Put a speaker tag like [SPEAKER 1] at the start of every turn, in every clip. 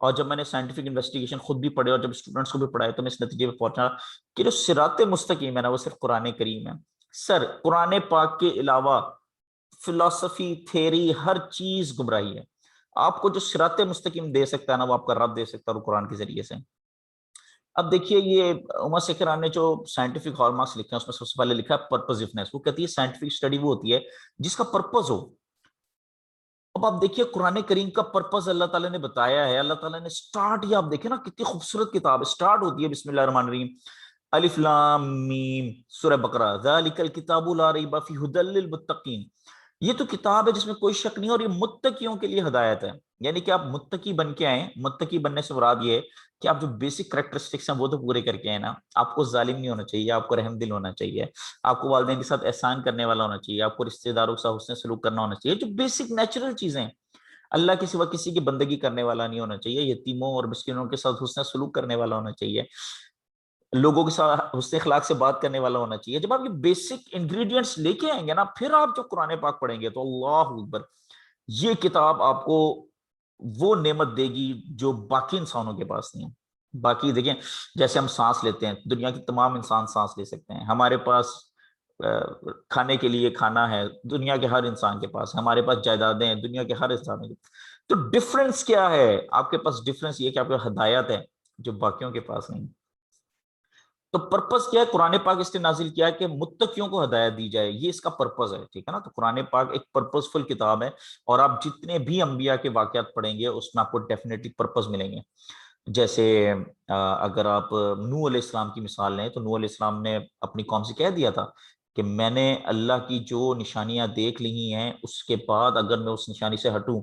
[SPEAKER 1] اور جب میں نے سائنٹیفک انویسٹیگیشن خود بھی پڑھے اور جب اسٹوڈنٹس کو بھی پڑھایا تو میں اس نتیجے پہ پہنچا کہ جو صراط مستقیم ہے نا وہ صرف قرآن کریم ہے. سر قرآن پاک کے علاوہ فلسفی تھیری ہر چیز گمراہی ہے. آپ کو جو صراط مستقیم دے سکتا ہے نا وہ آپ کا رب دے سکتا ہے اور قرآن کے ذریعے سے. اب دیکھیے یہ عمر سکران نے جو سائنٹیفک ہال مارکس لکھے ہیں اس میں سب سے پہلے لکھا ہے پرپزفنس. وہ کہتی ہے سائنٹیفک اسٹڈی وہ ہوتی ہے جس کا پرپز ہو. اب آپ دیکھیے قرآن کریم کا پرپز اللہ تعالیٰ نے بتایا ہے. اللہ تعالیٰ نے سٹارٹ ہی آپ دیکھیں نا کتنی خوبصورت کتاب سٹارٹ ہوتی ہے بسم اللہ الرحمن الرحیم الف لام میم سورہ بقرہ ذالک الکتاب لا ریب فیہ ھدی للمتقین. یہ تو کتاب ہے جس میں کوئی شک نہیں اور یہ متقیوں کے لیے ہدایت ہے. یعنی کہ آپ متقی بن کے آئیں. متقی بننے سے مراد یہ ہے کہ آپ جو بیسک کریکٹرسٹکس ہیں وہ تو پورے کر کے آئیں نا. آپ کو ظالم نہیں ہونا چاہیے, آپ کو رحم دل ہونا چاہیے, آپ کو والدین کے ساتھ احسان کرنے والا ہونا چاہیے, آپ کو رشتہ داروں کے ساتھ حسن سلوک کرنا ہونا چاہیے, جو بیسک نیچرل چیزیں ہیں. اللہ کے سوا کسی کی بندگی کرنے والا نہیں ہونا چاہیے, یتیموں اور مسکینوں کے ساتھ حسن سلوک کرنے والا ہونا چاہیے, لوگوں کے ساتھ حسن اخلاق سے بات کرنے والا ہونا چاہیے. جب آپ یہ بیسک انگریڈینٹس لے کے آئیں گے نا پھر آپ جو قرآن پاک پڑھیں گے تو اللہ اکبر یہ کتاب آپ کو وہ نعمت دے گی جو باقی انسانوں کے پاس نہیں ہے. باقی دیکھیں جیسے ہم سانس لیتے ہیں دنیا کے تمام انسان سانس لے سکتے ہیں. ہمارے پاس کھانے کے لیے کھانا ہے دنیا کے ہر انسان کے پاس. ہمارے پاس جائیدادیں ہیں دنیا کے ہر انسان کے پاس. تو ڈفرنس کیا ہے؟ آپ کے پاس ڈفرنس یہ کہ آپ کے ہدایت ہے جو باقیوں کے پاس نہیں. تو پرپس کیا ہے؟ قرآن پاک اس نے نازل کیا ہے کہ متقیوں کو ہدایت دی جائے, یہ اس کا پرپس ہے. ٹھیک ہے نا. تو قرآن پاک ایک پرپسفل کتاب ہے اور آپ جتنے بھی انبیاء کے واقعات پڑھیں گے اس میں آپ کو ڈیفینیٹلی پرپس ملیں گے. جیسے اگر آپ نوح علیہ السلام کی مثال لیں تو نوح علیہ السلام نے اپنی قوم سے کہہ دیا تھا کہ میں نے اللہ کی جو نشانیاں دیکھ لی ہیں اس کے بعد اگر میں اس نشانی سے ہٹوں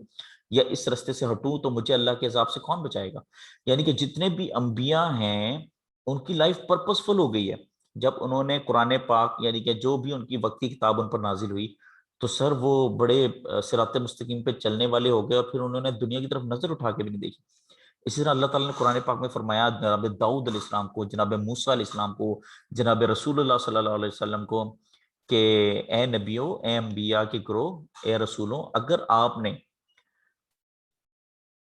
[SPEAKER 1] یا اس رستے سے ہٹوں تو مجھے اللہ کے عذاب سے کون بچائے گا. یعنی کہ جتنے بھی انبیاء ہیں ان کی لائف پرپسفل ہو گئی ہے. جب انہوں نے قرآن پاک یعنی کہ جو بھی ان کی وقتی کتاب ان پر نازل ہوئی تو سر وہ بڑے صراط مستقیم پہ چلنے والے ہو گئے اور پھر انہوں نے دنیا کی طرف نظر اٹھا کے بھی نہیں دیکھی. اسی طرح اللہ تعالیٰ نے قرآن پاک میں فرمایا جناب داؤد علیہ السلام کو, جناب موسیٰ علیہ السلام کو, جناب رسول اللہ صلی اللہ علیہ وسلم کو کہ اے نبیوں, اے انبیاء کے گروہ, اے رسولوں,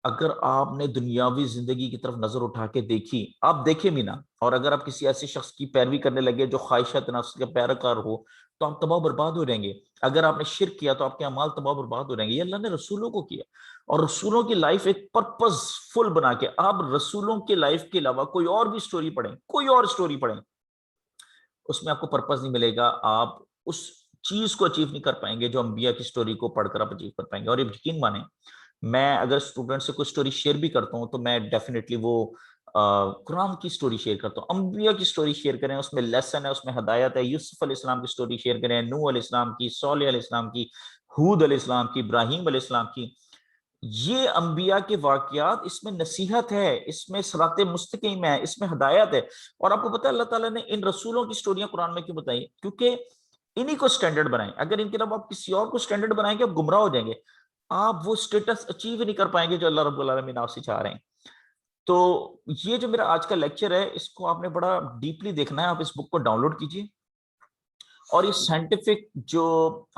[SPEAKER 1] اگر آپ نے دنیاوی زندگی کی طرف نظر اٹھا کے دیکھی, آپ دیکھیں بھی نا, اور اگر آپ کسی ایسے شخص کی پیروی کرنے لگے جو خواہشات نفس کا پیروکار ہو تو آپ تباہ برباد ہو جائیں گے. اگر آپ نے شرک کیا تو آپ کے اعمال تباہ برباد ہو جائیں گے. یہ اللہ نے رسولوں کو کیا اور رسولوں کی لائف ایک پرپز فل بنا کے. آپ رسولوں کی لائف کے علاوہ کوئی اور بھی سٹوری پڑھیں, کوئی اور سٹوری پڑھیں, اس میں آپ کو پرپز نہیں ملے گا. آپ اس چیز کو اچیو نہیں کر پائیں گے جو انبیاء کی سٹوری کو پڑھ کر آپ اچیو کر پائیں گے. اور یہ یقین مانیں میں اگر اسٹوڈنٹ سے کوئی سٹوری شیئر بھی کرتا ہوں تو میں ڈیفینیٹلی وہ قرآن کی سٹوری شیئر کرتا ہوں. انبیاء کی سٹوری شیئر کریں, اس میں لیسن ہے, اس میں ہدایت ہے. یوسف علیہ السلام کی سٹوری شیئر کریں, نوح علیہ السلام کی, صالح علیہ السلام کی, ہود علیہ السلام کی, ابراہیم علیہ السلام کی. یہ انبیاء کے واقعات, اس میں نصیحت ہے, اس میں صراط مستقیم ہے, اس میں ہدایت ہے. اور آپ کو پتہ ہے اللہ تعالیٰ نے ان رسولوں کی سٹوریاں قرآن میں کیوں بتائی؟ کیونکہ انہی کو سٹینڈرڈ بنائیں. اگر ان کے علاوہ آپ کسی اور کو سٹینڈرڈ بنائیں گے آپ گمراہ ہو جائیں گے. آپ وہ سٹیٹس اچیو ہی نہیں کر پائیں گے جو اللہ رب العالمین آپ سے چاہ رہے ہیں. تو یہ جو میرا آج کا لیکچر ہے اس کو آپ نے بڑا ڈیپلی دیکھنا ہے. آپ اس بک کو ڈاؤن لوڈ کیجیے اور یہ سائنٹیفک جو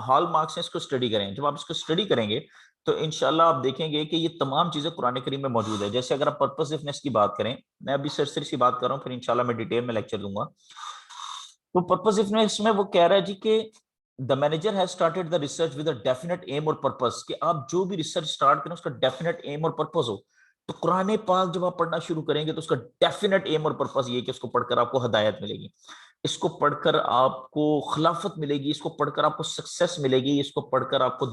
[SPEAKER 1] ہال مارکس ہیں اس کو اسٹڈی کریں. جب آپ اس کو اسٹڈی کریں گے تو انشاءاللہ آپ دیکھیں گے کہ یہ تمام چیزیں قرآن کریم میں موجود ہے. جیسے اگر آپ پرپسفنس کی بات کریں, میں ابھی سرسری سی بات کر رہا ہوں, پھر انشاءاللہ میں ڈیٹیل میں لیکچر دوں گا. تو پرپسفنس میں وہ کہہ رہا ہے جی کہ the manager has started the research with a definite aim اور purpose, کہ آپ جو بھی ریسرچ سٹارٹ کریں اس کا ڈیفینیٹ ایم اور پرپز ہو. تو قرآن پاک جب آپ پڑھنا شروع کریں گے تو اس کا ڈیفینیٹ ایم اور پرپز یہ کہ اس کو پڑھ کر آپ کو ہدایت ملے گی, اس کو پڑھ کر آپ کو خلافت ملے گی, اس کو پڑھ کر آپ کو سکسیس ملے گی, اس کو پڑھ کر آپ کو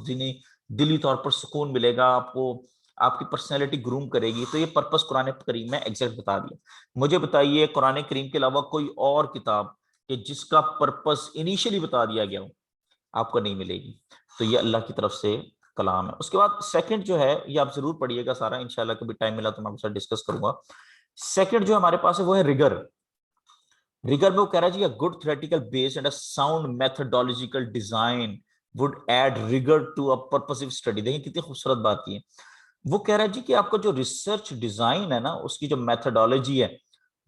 [SPEAKER 1] دلی طور پر سکون ملے گا, آپ کو آپ کی پرسنالٹی گروم کرے گی. تو یہ پرپز قرآن کریم میں ایگزیکٹ بتا دیا. مجھے بتائیے قرآن کریم کے علاوہ کوئی اور کتاب کہ جس کا پرپز انیشلی بتا دیا گیا ہو آپ کو نہیں ملے گی. تو یہ اللہ کی طرف سے کلام ہے. اس کے بعد سیکنڈ جو ہے یہ آپ ضرور پڑھیے گا سارا, انشاءاللہ کبھی ٹائم ملا تو میں آپ کے ساتھ ڈسکس کروں گا. سیکنڈ جو ہمارے پاس ہے وہ ہے ریگر. ریگر میں وہ کہہ رہا ہے جی good theoretical base and sound methodological design with added rigour to a purposive study. دیکھیں کتنی خوبصورت بات کی ہے. وہ کہہ رہا ہے جی کہ آپ کا جو ریسرچ ڈیزائن ہے نا اس کی جو میتھڈولوجی ہے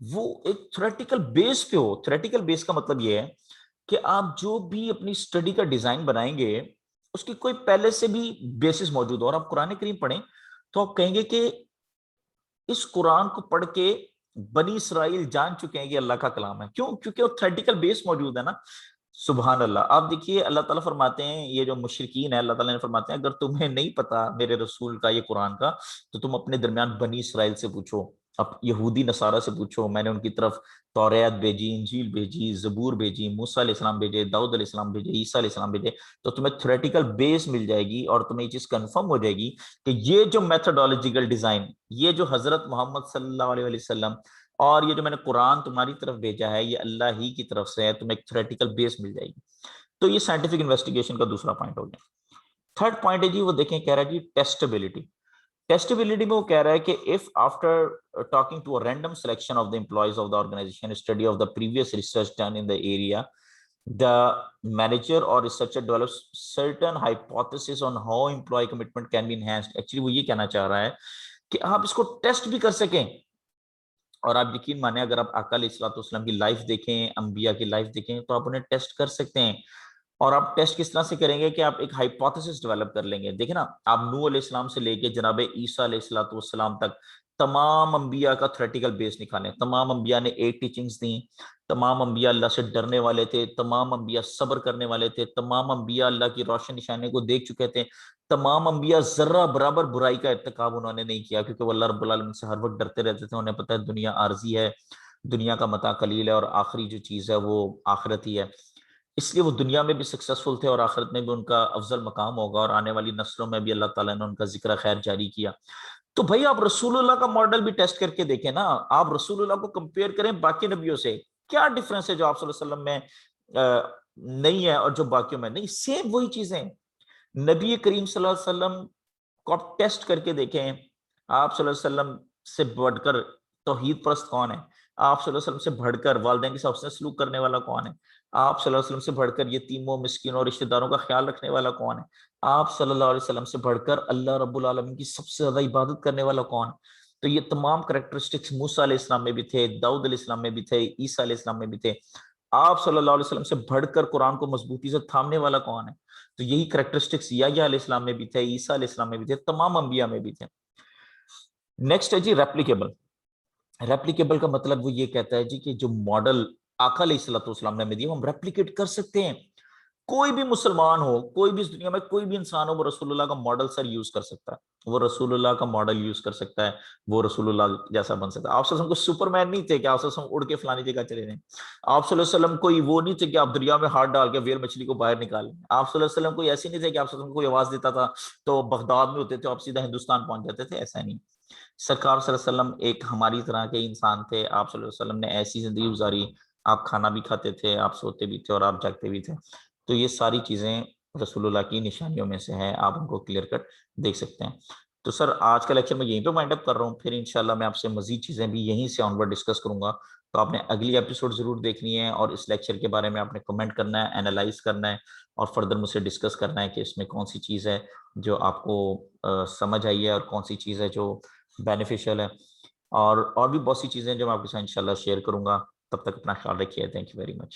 [SPEAKER 1] وہ ایک تھیوریٹیکل بیس پہ ہو. تھیوریٹیکل بیس کا مطلب یہ ہے کہ آپ جو بھی اپنی اسٹڈی کا ڈیزائن بنائیں گے اس کی کوئی پہلے سے بھی بیسس موجود ہو. اور آپ قرآن کریم پڑھیں تو آپ کہیں گے کہ اس قرآن کو پڑھ کے بنی اسرائیل جان چکے ہیں کہ اللہ کا کلام ہے. کیوں؟ کیونکہ اوتھینٹیکل بیس موجود ہے نا. سبحان اللہ. آپ دیکھیے اللہ تعالیٰ فرماتے ہیں، یہ جو مشرکین ہے اللہ تعالیٰ نے فرماتے ہیں اگر تمہیں نہیں پتا میرے رسول کا یہ قرآن کا تو تم اپنے درمیان بنی اسرائیل سے پوچھو، اب یہودی نصارہ سے پوچھو. میں نے ان کی طرف توریت بھیجی، انجیل بھیجی، زبور بھیجی، موسیٰ علیہ السلام بھیجے، داؤد علیہ السلام بھیجے، عیسیٰ علیہ السلام بھیجے. تو تمہیں تھیوریٹیکل بیس مل جائے گی اور تمہیں یہ چیز کنفرم ہو جائے گی کہ یہ جو میتھڈولوجیکل ڈیزائن، یہ جو حضرت محمد صلی اللہ علیہ وسلم اور یہ جو میں نے قرآن تمہاری طرف بھیجا ہے یہ اللہ ہی کی طرف سے ہے. تمہیں ایک تھیوریٹیکل بیس مل جائے گی. تو یہ سائنٹیفک انویسٹیگیشن کا دوسرا پوائنٹ ہو گیا. تھرڈ پوائنٹ ہے جی، وہ دیکھیں کہہ رہا ہے جی ٹیسٹیبلٹی. ٹیسٹیبلٹی میں وہ کہہ رہا ہے کہ if after talking to a random selection of the employees of the organization, a study of the previous research done in the area, the manager or researcher develops certain hypothesis on how employee commitment can be enhanced. Actually وہ یہ کہنا چاہ رہا ہے کہ آپ اس کو test بھی کر سکیں. اور آپ یقین مانیں اگر آپ آقا علیہ الصلوۃ والسلام کی لائف دیکھیں، انبیاء کی لائف دیکھیں تو آپ انہیں ٹیسٹ کر سکتے ہیں. اور آپ ٹیسٹ کس طرح سے کریں گے کہ آپ ایک ہائپوتھیسس ڈیولپ کر لیں گے. دیکھیں نا، آپ نوح علیہ السلام سے لے کے جناب عیسیٰ علیہ الصلوۃ والسلام تک تمام انبیاء کا تھیوریٹیکل بیس نکالیں. تمام انبیاء نے ایک ٹیچنگز دیں، تمام انبیاء اللہ سے ڈرنے والے تھے، تمام انبیاء صبر کرنے والے تھے، تمام انبیاء اللہ کی روشن نشانے کو دیکھ چکے تھے، تمام انبیاء ذرہ برابر برائی کا ارتکاب انہوں نے نہیں کیا کیونکہ وہ اللہ رب العالمین سے ہر وقت ڈرتے رہتے تھے. انہیں پتہ ہے دنیا عارضی ہے، دنیا کا متاع قلیل ہے اور آخری جو چیز ہے وہ آخرت ہی ہے. اس لیے وہ دنیا میں بھی سکسیسفل تھے اور آخرت میں بھی ان کا افضل مقام ہوگا اور آنے والی نسلوں میں بھی اللہ تعالیٰ نے ان کا ذکر خیر جاری کیا. تو بھائی آپ رسول اللہ کا ماڈل بھی ٹیسٹ کر کے دیکھیں نا. آپ رسول اللہ کو کمپیئر کریں باقی نبیوں سے. کیا ڈفرنس ہے جو آپ صلی اللہ علیہ وسلم میں نہیں ہے اور جو باقیوں میں نہیں؟ سیم وہی چیزیں. نبی کریم صلی اللہ علیہ وسلم کو آپ ٹیسٹ کر کے دیکھیں. آپ صلی اللہ علیہ وسلم سے بڑھ کر توحید پرست کون ہے؟ آپ صلی اللہ علیہ وسلم سے بڑھ کر والدین کے ساتھ حسن سلوک کرنے والا کون ہے؟ آپ صلی اللہ علیہ وسلم سے بڑھ کر یتیموں، مسکینوں اور رشتہ داروں کا خیال رکھنے والا کون ہے؟ آپ صلی اللہ علیہ وسلم سے بڑھ کر اللہ رب العالمین کی سب سے زیادہ عبادت کرنے والا کون ہے؟ تو یہ تمام کریکٹرسٹکس موسیٰ علیہ السلام میں بھی تھے، داؤد علیہ السلام میں بھی تھے، عیسیٰ علیہ السلام میں بھی تھے. آپ صلی اللہ علیہ وسلم سے بڑھ کر قرآن کو مضبوطی سے تھامنے والا کون ہے؟ تو یہی کریکٹرسٹکس یحییٰ علیہ السلام میں بھی تھے، عیسیٰ علیہ السلام میں بھی تھے، تمام انبیاء میں بھی تھے. نیکسٹ ہے جی ریپلیکیبل. ریپلیکیبل کا مطلب وہ یہ کہتا ہے جی کہ جو ماڈل آقا علیہ الصلوۃ والسلام نے ہمیں دیا ہم ریپلیکیٹ کر سکتے ہیں. کوئی بھی مسلمان ہو، کوئی بھی اس دنیا میں کوئی بھی انسان ہو، وہ رسول اللہ کا ماڈل سر یوز کر سکتا ہے. وہ رسول اللہ کا ماڈل یوز کر سکتا ہے، وہ رسول اللہ جیسا بن سکتا ہے. آپ صلی اللہ علیہ وسلم کو سپر مین نہیں تھے کہ آپ صلی اللہ علیہ وسلم اڑ کے فلانی جگہ چلے جائیں. آپ صلی اللہ علیہ وسلم کوئی وہ نہیں تھے کہ آپ دریا میں ہاتھ ڈال کے ویل مچھلی کو باہر نکالیں. آپ صلی اللہ علیہ وسلم کوئی ایسے نہیں تھے کہ آپ صلی اللہ علیہ وسلم کوئی آواز دیتا تھا تو بغداد میں ہوتے تھے آپ سیدھا ہندوستان پہنچ جاتے تھے. ایسا نہیں. سرکار صلی اللہ علیہ وسلم ایک ہماری طرح کے انسان تھے. آپ صلی اللہ علیہ وسلم نے ایسی زندگی گزاری، آپ کھانا بھی کھاتے تھے، آپ سوتے بھی تھے اور آپ جاگتے بھی تھے. تو یہ ساری چیزیں رسول اللہ کی نشانیوں میں سے ہیں، آپ ان کو کلیئر کٹ دیکھ سکتے ہیں. تو سر آج کا لیکچر میں یہیں پہ وائنڈ اپ کر رہا ہوں، پھر انشاءاللہ میں آپ سے مزید چیزیں بھی یہیں سے آن ورڈ ڈسکس کروں گا. تو آپ نے اگلی ایپیسوڈ ضرور دیکھنی ہے اور اس لیکچر کے بارے میں آپ نے کمنٹ کرنا ہے، اینالائز کرنا ہے اور فردر مجھ سے ڈسکس کرنا ہے کہ اس میں کون سی چیز ہے جو آپ کو سمجھ آئی ہے اور کون سی چیز ہے جو بینیفیشیل ہے. اور بھی بہت سی چیزیں جو میں آپ کے ساتھ انشاءاللہ شیئر کروں گا. تب تک اپنا خیال رکھیے. Thank you very much.